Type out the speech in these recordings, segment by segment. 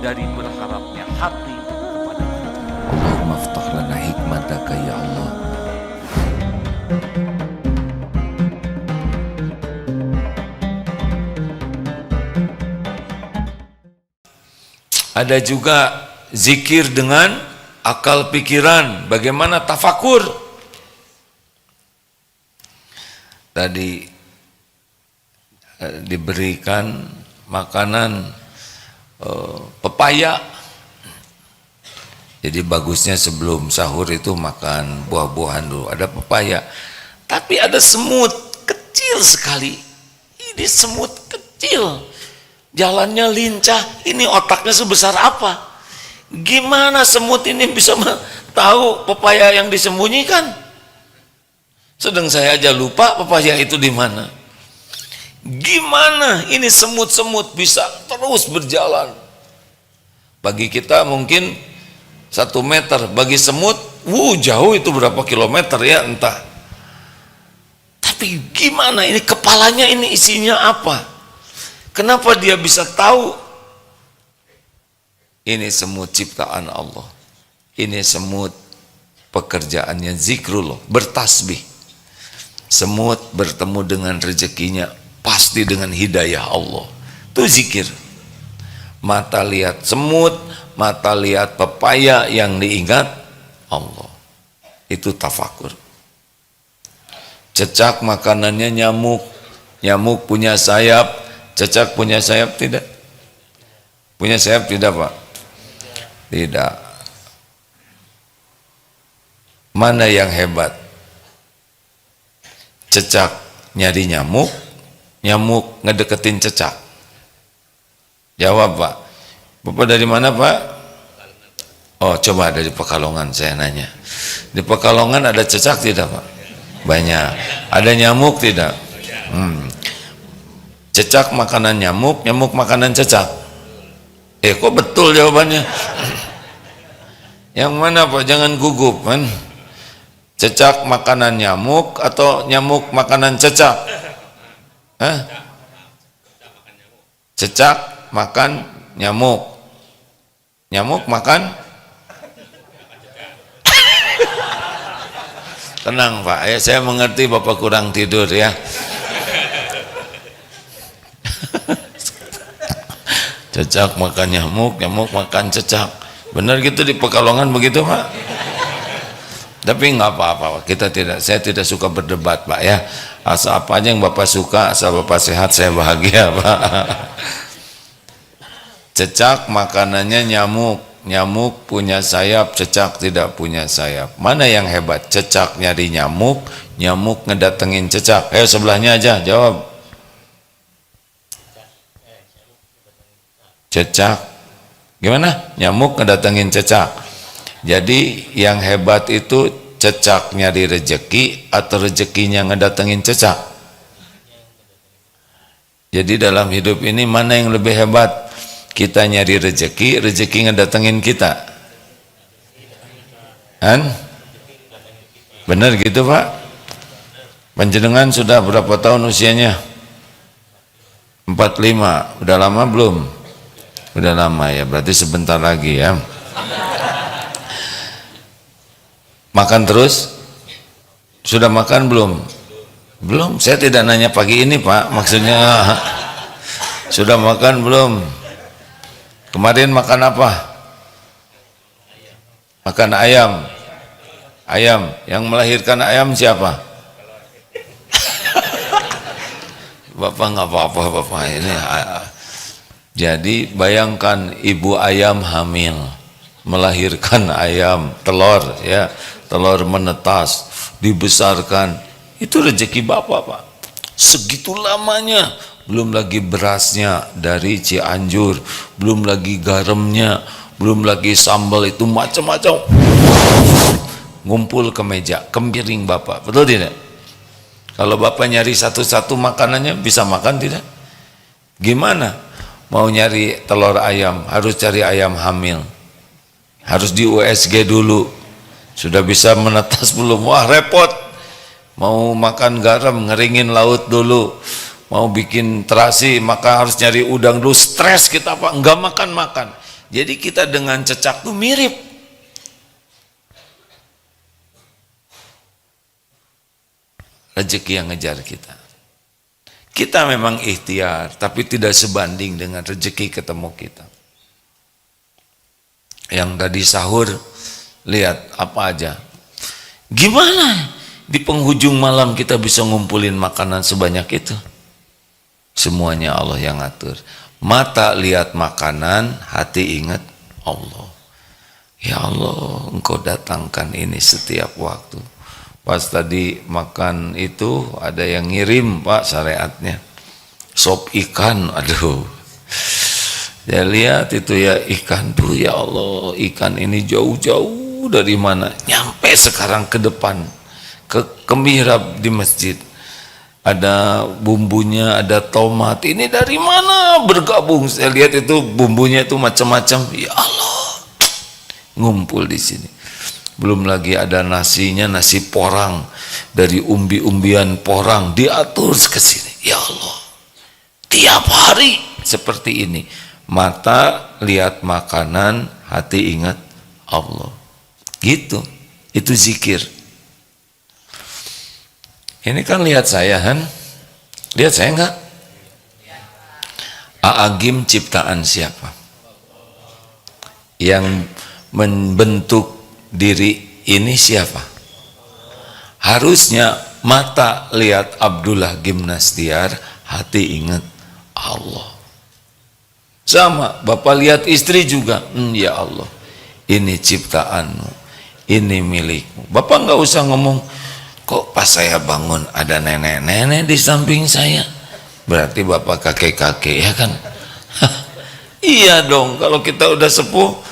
dari berharapnya hati kepada mereka. Allahumma aftah lana hikmataka ya Allah. Ada juga zikir dengan akal pikiran, bagaimana tafakur. Tadi diberikan makanan pepaya. Jadi bagusnya sebelum sahur itu makan buah-buahan dulu. Ada pepaya, tapi ada semut kecil sekali. Ini semut kecil, jalannya lincah. Ini otaknya sebesar apa? Gimana semut ini bisa tahu pepaya yang disembunyikan? Sedang saya aja lupa pepaya itu di mana. Gimana ini semut-semut bisa terus berjalan? Bagi kita mungkin 1 meter, bagi semut, jauh itu berapa kilometer ya entah. Tapi gimana ini kepalanya ini isinya apa? Kenapa dia bisa tahu? Ini semut ciptaan Allah. Ini semut pekerjaannya zikrullah, bertasbih. Semut bertemu dengan rezekinya pasti dengan hidayah Allah. Itu zikir. Mata lihat semut, mata lihat pepaya, yang diingat Allah. Itu tafakur. Cecak makanannya nyamuk. Nyamuk punya sayap, cecak punya sayap tidak? Punya sayap tidak, Pak? Tidak. Mana yang hebat? Cecak nyari nyamuk, nyamuk ngedeketin cecak. Jawab, Pak. Bapak dari mana, Pak? Oh, coba dari Pekalongan saya nanya. Di Pekalongan ada cecak tidak, Pak? Banyak. Ada nyamuk tidak? Cecak makanan nyamuk, nyamuk makanan cecak. Kok betul jawabannya? Yang mana, Pak? Jangan gugup, kan? Cecak makanan nyamuk atau nyamuk makanan cecak? Hah? Cecak makan nyamuk, nyamuk makan. Tenang, Pak, saya mengerti Bapak kurang tidur ya. Cecak makan nyamuk, nyamuk makan cecak. Benar gitu di Pekalongan begitu, Pak? Tapi nggak apa-apa, saya tidak suka berdebat, Pak ya. Asal apa aja yang Bapak suka, asal Bapak sehat, saya bahagia, Pak. Cecak makanannya nyamuk, nyamuk punya sayap, cecak tidak punya sayap. Mana yang hebat? Cecak nyari nyamuk, nyamuk ngedatengin cecak. Ayo sebelahnya aja jawab. Cecak gimana? Nyamuk ngedatengin cecak. Jadi yang hebat itu cecak nyari rejeki atau rejekinya ngedatengin cecak? Jadi dalam hidup ini mana yang lebih hebat? Kita nyari rejeki, rejeki ngedatengin kita. Kan? Benar gitu, Pak? Panjenengan sudah berapa tahun usianya? 45. Udah lama belum? Udah lama ya, berarti sebentar lagi ya. Makan terus? Sudah makan belum? Belum, saya tidak nanya pagi ini, Pak. Maksudnya sudah makan belum? Kemarin makan apa? Makan ayam. Ayam. Yang melahirkan ayam siapa? Bapak nggak apa-apa, Bapak ini. Jadi bayangkan ibu ayam hamil, melahirkan ayam, telur ya, telur menetas, dibesarkan. Itu rezeki Bapak, Pak. Segitu lamanya. Belum lagi berasnya dari Cianjur, belum lagi garamnya, belum lagi sambal itu macam-macam. Ngumpul ke meja, ke piring Bapak, betul tidak? Kalau Bapak nyari satu-satu makanannya bisa makan tidak? Gimana? Mau nyari telur ayam, harus cari ayam hamil. Harus di USG dulu. Sudah bisa menetas belum? Wah repot. Mau makan garam, ngeringin laut dulu. Mau bikin terasi maka harus nyari udang dulu, stres kita, Pak, enggak makan-makan. Jadi kita dengan cecak tuh mirip. Rezeki yang ngejar kita. Kita memang ikhtiar, tapi tidak sebanding dengan rezeki ketemu kita. Yang tadi sahur, lihat apa aja. Gimana di penghujung malam kita bisa ngumpulin makanan sebanyak itu? Semuanya Allah yang ngatur. Mata lihat makanan, hati ingat Allah. Ya Allah, Engkau datangkan ini setiap waktu. Pas tadi makan itu ada yang ngirim Pak syariatnya. Sop ikan, aduh. Saya lihat itu ya ikan tuh, ya Allah, ikan ini jauh-jauh dari mana, nyampe sekarang ke depan, ke mihrab di masjid. Ada bumbunya, ada tomat, ini dari mana bergabung? Saya lihat itu bumbunya itu macam-macam, ya Allah, ngumpul di sini. Belum lagi ada nasinya, nasi porang dari umbi-umbian porang diatur ke sini. Ya Allah, tiap hari seperti ini. Mata lihat makanan, hati ingat Allah. Gitu, itu zikir. Ini kan lihat saya kan? Lihat saya enggak? Aagim ciptaan siapa? Yang membentuk diri ini siapa? Harusnya mata lihat Abdullah Gimnastiar, hati ingat Allah. Sama, Bapak lihat istri juga, ya Allah, ini ciptaanmu, ini milikmu. Bapak nggak usah ngomong, kok pas saya bangun ada nenek-nenek di samping saya, berarti Bapak kakek-kakek, ya kan? Iya dong, kalau kita udah sepuh,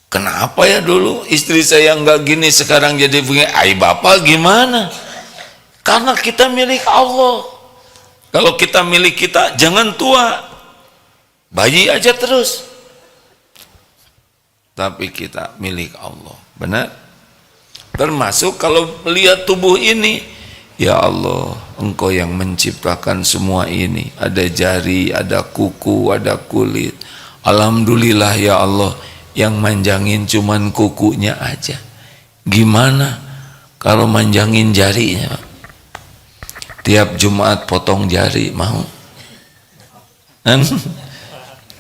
kenapa ya dulu istri saya nggak gini, sekarang jadi begini? Ay Bapak gimana? Karena kita milik Allah. Kalau kita milik kita, jangan tua. Bayi aja terus. Tapi kita milik Allah. Benar? Termasuk kalau melihat tubuh ini, ya Allah, Engkau yang menciptakan semua ini. Ada jari, ada kuku, ada kulit. Alhamdulillah ya Allah, yang manjangin cuman kukunya aja. Gimana kalau manjangin jarinya? Tiap Jumat potong jari, mau?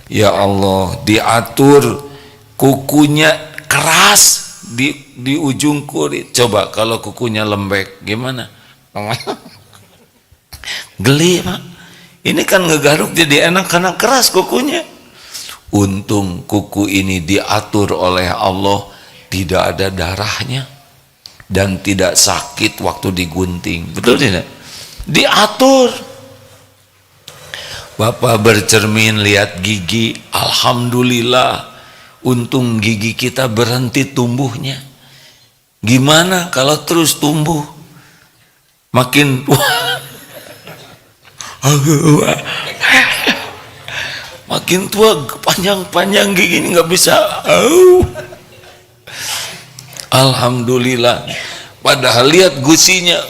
Ya Allah, diatur kukunya keras di ujung kulit. Coba kalau kukunya lembek, gimana? Geli Pak. Ini kan ngegaruk jadi enak karena keras kukunya. Untung kuku ini diatur oleh Allah, tidak ada darahnya dan tidak sakit waktu digunting. Betul tidak? Diatur. Bapak bercermin lihat gigi, alhamdulillah, untung gigi kita berhenti tumbuhnya. Gimana kalau terus tumbuh? Makin makin tua, panjang-panjang gigi ini nggak bisa. Alhamdulillah. Padahal lihat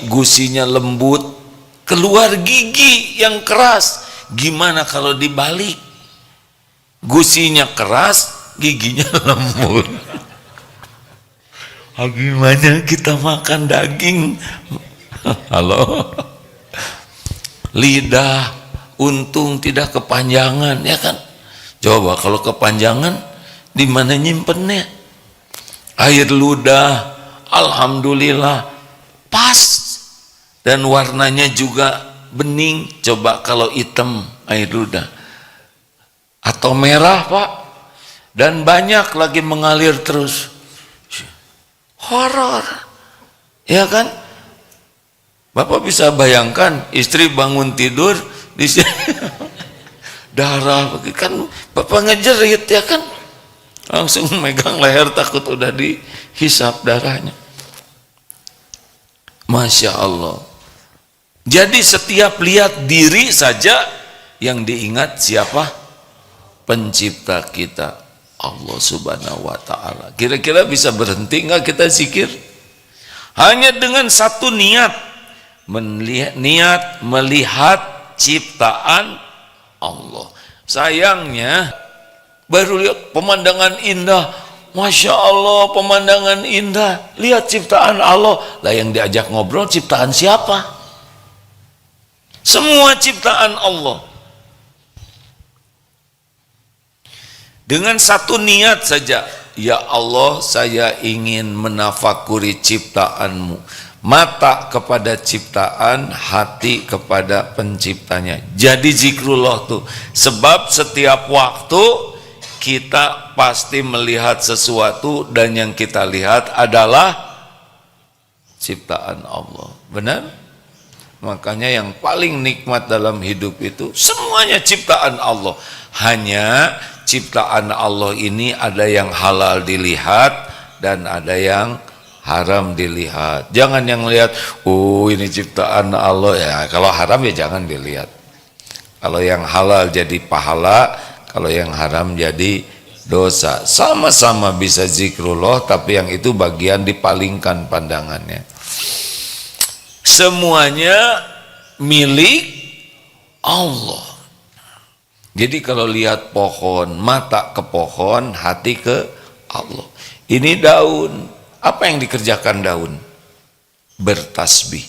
gusinya lembut, keluar gigi yang keras. Gimana kalau dibalik? Gusinya keras, giginya lembut. Gimana kita makan daging? Halo? Lidah, untung tidak kepanjangan, ya kan? Coba kalau kepanjangan, di mana nyimpennya? Air ludah, alhamdulillah, pas. Dan warnanya juga bening. Coba kalau hitam air ludah atau merah Pak, dan banyak lagi mengalir terus, horor, ya kan? Bapak bisa bayangkan istri bangun tidur di sini darah, kan Bapak ngejerit, ya kan? Langsung megang leher takut udah dihisap darahnya. Masya Allah. Jadi setiap lihat diri saja yang diingat siapa? Pencipta kita, Allah Subhanahu wa ta'ala. Kira-kira bisa berhenti nggak kita zikir? Hanya dengan satu niat, melihat ciptaan Allah. Sayangnya Baru lihat pemandangan indah, Masya Allah, pemandangan indah, lihat ciptaan Allah. Lah yang diajak ngobrol ciptaan siapa? Semua ciptaan Allah. Dengan satu niat saja, ya Allah, saya ingin menafakuri ciptaanmu. Mata kepada ciptaan, hati kepada penciptanya. Jadi zikrullah tuh. Sebab setiap waktu kita pasti melihat sesuatu, dan yang kita lihat adalah ciptaan Allah. Benar? Makanya yang paling nikmat dalam hidup itu semuanya ciptaan Allah. Hanya ciptaan Allah ini ada yang halal dilihat dan ada yang haram dilihat. Jangan yang lihat, oh ini ciptaan Allah, ya kalau haram ya jangan dilihat. Kalau yang halal jadi pahala, kalau yang haram jadi dosa. Sama-sama bisa zikrullah, tapi yang itu bagian dipalingkan pandangannya. Semuanya milik Allah. Jadi kalau lihat pohon, mata ke pohon, hati ke Allah. Ini daun, apa yang dikerjakan daun? Bertasbih.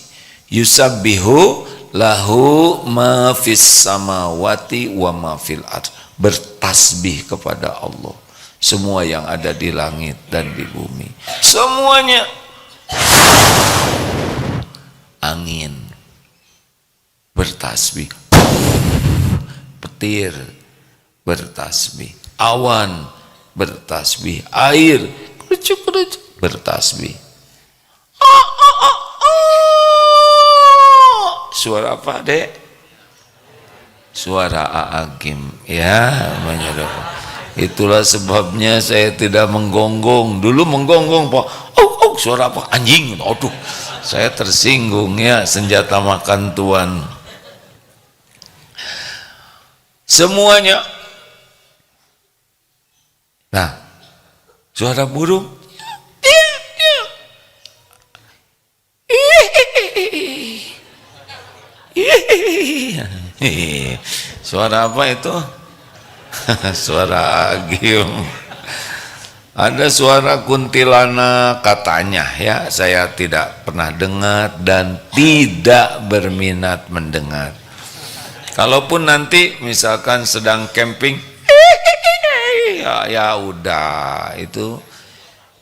Yusabbihu lahu ma fis samawati wa ma fil ardh. Bertasbih kepada Allah. Semua yang ada di langit dan di bumi. Semuanya. Angin bertasbih. Petir bertasbih. Awan bertasbih. Air bertasbih. Suara apa, Dek? Suara Aagim. Ya, menyerah. Itulah sebabnya saya tidak menggonggong. Dulu menggonggong, Pak. Oh, suara apa? Anjing. Aduh, saya tersinggung ya, senjata makan tuan. Semuanya. Nah, suara burung. Suara apa itu? Suara Agim. Ada suara kuntilanak katanya ya, saya tidak pernah dengar dan tidak berminat mendengar. Kalaupun nanti misalkan sedang camping, ya udah, itu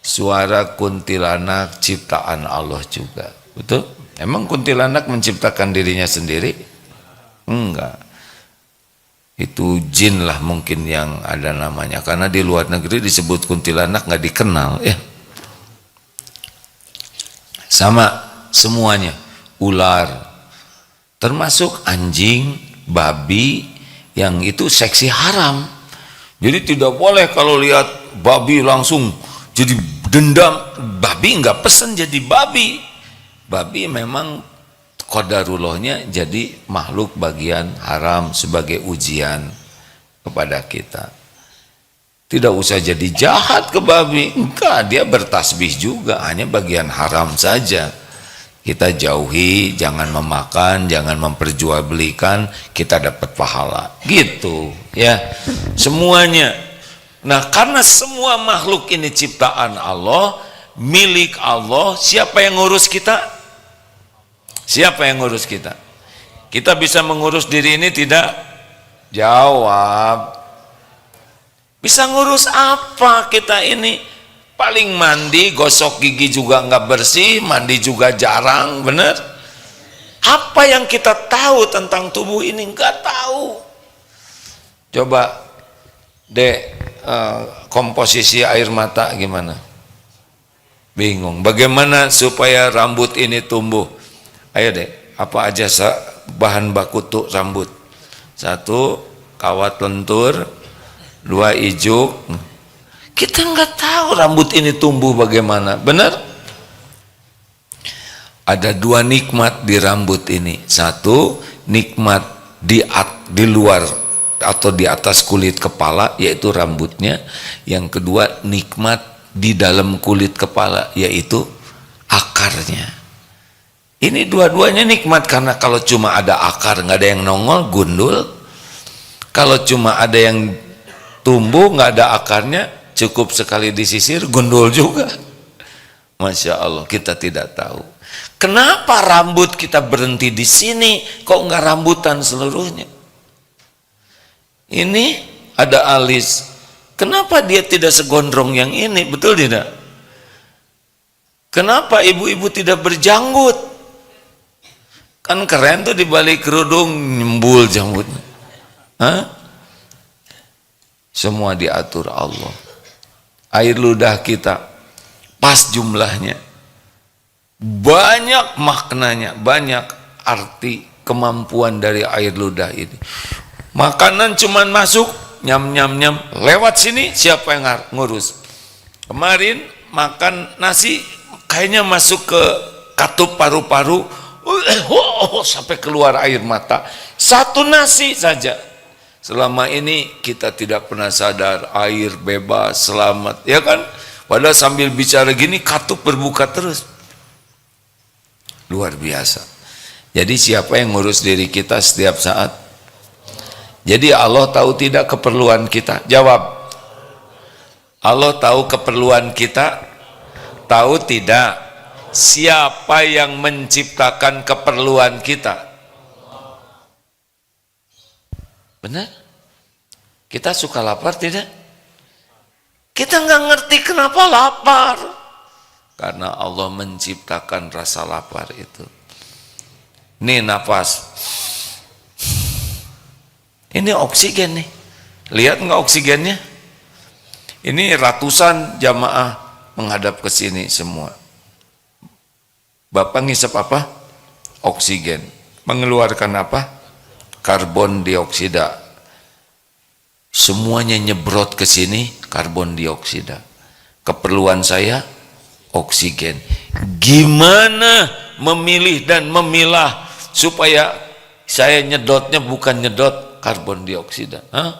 suara kuntilanak ciptaan Allah juga. Betul? Emang kuntilanak menciptakan dirinya sendiri? Enggak. Itu jin lah mungkin yang ada namanya, karena di luar negeri disebut kuntilanak nggak dikenal ya. Sama semuanya, ular, termasuk anjing, babi, yang itu seksi haram. Jadi tidak boleh kalau lihat babi langsung jadi dendam. Babi nggak pesen jadi babi. Babi memang qadarullahnya jadi makhluk bagian haram sebagai ujian kepada kita. Tidak usah jadi jahat ke babi, enggak, dia bertasbih juga, hanya bagian haram saja. Kita jauhi, jangan memakan, jangan memperjualbelikan, kita dapat pahala. Gitu ya. Semuanya. Nah, karena semua makhluk ini ciptaan Allah, milik Allah, siapa yang ngurus kita? Siapa yang ngurus kita? Kita bisa mengurus diri ini tidak? Jawab. Bisa ngurus apa kita ini? Paling mandi, gosok gigi juga nggak bersih, mandi juga jarang, bener? Apa yang kita tahu tentang tubuh ini? Nggak tahu. Coba, Dek, komposisi air mata gimana? Bingung. Bagaimana supaya rambut ini tumbuh? Ayo deh, apa aja bahan baku untuk rambut? 1, kawat lentur. 2, ijuk. Kita nggak tahu rambut ini tumbuh bagaimana, benar? Ada 2 nikmat di rambut ini. 1, nikmat di luar atau di atas kulit kepala, yaitu rambutnya. Yang kedua, nikmat di dalam kulit kepala, yaitu akarnya. Ini dua-duanya nikmat, karena kalau cuma ada akar nggak ada yang nongol, gundul. Kalau cuma ada yang tumbuh nggak ada akarnya, cukup sekali disisir gundul juga. Masya Allah, kita tidak tahu kenapa rambut kita berhenti di sini, kok nggak rambutan seluruhnya. Ini ada alis, kenapa dia tidak segondrong yang ini, betul tidak? Kenapa ibu-ibu tidak berjanggut? Kan keren tuh, di balik kerudung nyembul janggutnya. Hah? Semua diatur Allah. Air ludah kita pas jumlahnya, banyak maknanya, banyak arti kemampuan dari air ludah ini. Makanan cuman masuk, nyam nyam nyam, lewat sini siapa yang ngurus? Kemarin makan nasi kayaknya masuk ke katup paru-paru, sampai keluar air mata. Satu nasi saja. Selama ini kita tidak pernah sadar, air bebas, selamat, ya kan? Padahal sambil bicara gini katup berbuka terus. Luar biasa. Jadi siapa yang ngurus diri kita setiap saat? Jadi Allah tahu tidak keperluan kita? Jawab. Allah tahu keperluan kita? Tahu tidak? Siapa yang menciptakan keperluan kita? Benar? Kita suka lapar tidak? Kita nggak ngerti kenapa lapar. Karena Allah menciptakan rasa lapar itu. Nih nafas. Ini oksigen nih. Lihat nggak oksigennya? Ini ratusan jamaah menghadap ke sini semua. Bapak ngisap apa? Oksigen. Mengeluarkan apa? Karbon dioksida. Semuanya nyebrot ke sini karbon dioksida. Keperluan saya oksigen. Gimana memilih dan memilah supaya saya nyedotnya bukan nyedot karbon dioksida? Hah?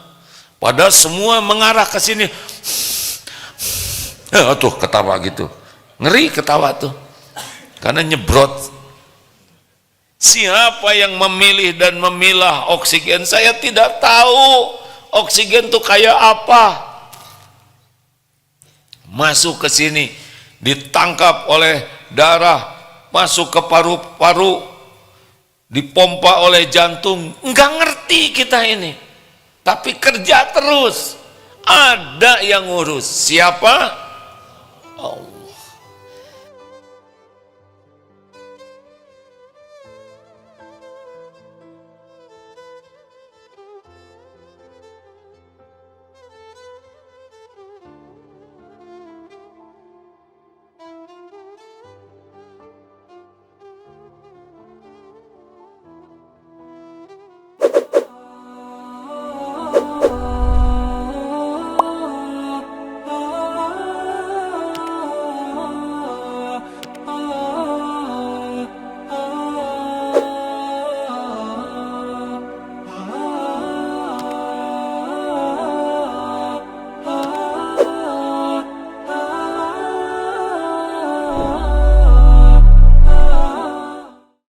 Padahal semua mengarah ke sini. Tuh ketawa gitu. Ngeri ketawa tuh. Karena nyebrot. Siapa yang memilih dan memilah oksigen? Saya tidak tahu oksigen itu kayak apa. Masuk ke sini, ditangkap oleh darah, masuk ke paru-paru, dipompa oleh jantung. Enggak ngerti kita ini, tapi kerja terus. Ada yang ngurus. Siapa? Allah.